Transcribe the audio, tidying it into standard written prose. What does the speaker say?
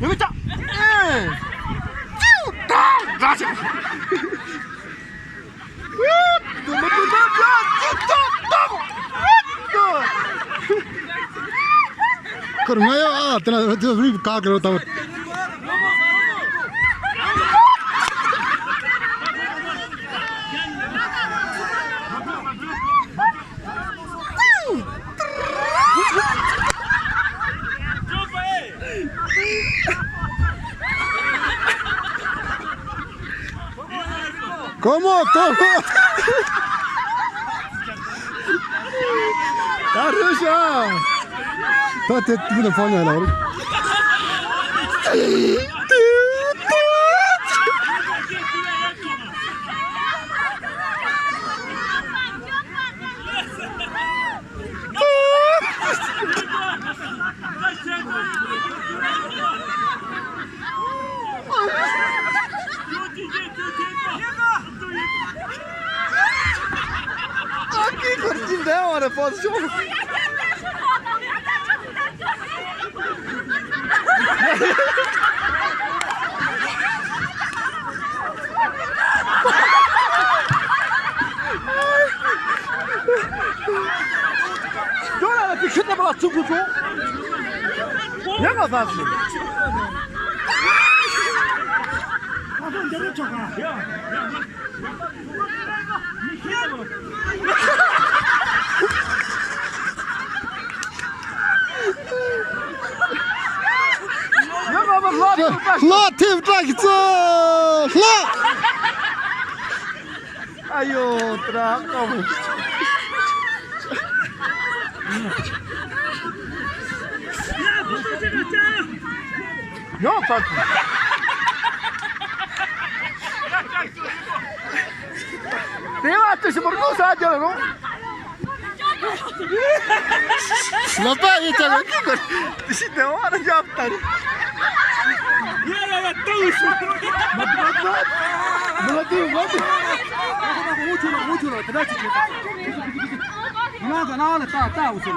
여기 있다. 가자. Kırma ya, atına bir kakır o tavır. ¿Cómo? Tarusha. Te bunu falan ya lan. Aqui curtindo dela, hora pode ser. Dona, bir şuna bırak çubuğu. Ne kadar? Adam geri çok ha. Latif traktor! La! Ayo, traktor. Yok tatlı. Ne var ateşi burada sadece lan o? Lapa yeter lan ki gör. Dişi ne var yaptın? Ya tavus. Mati. Mucho, terachi. Nada, ta usul.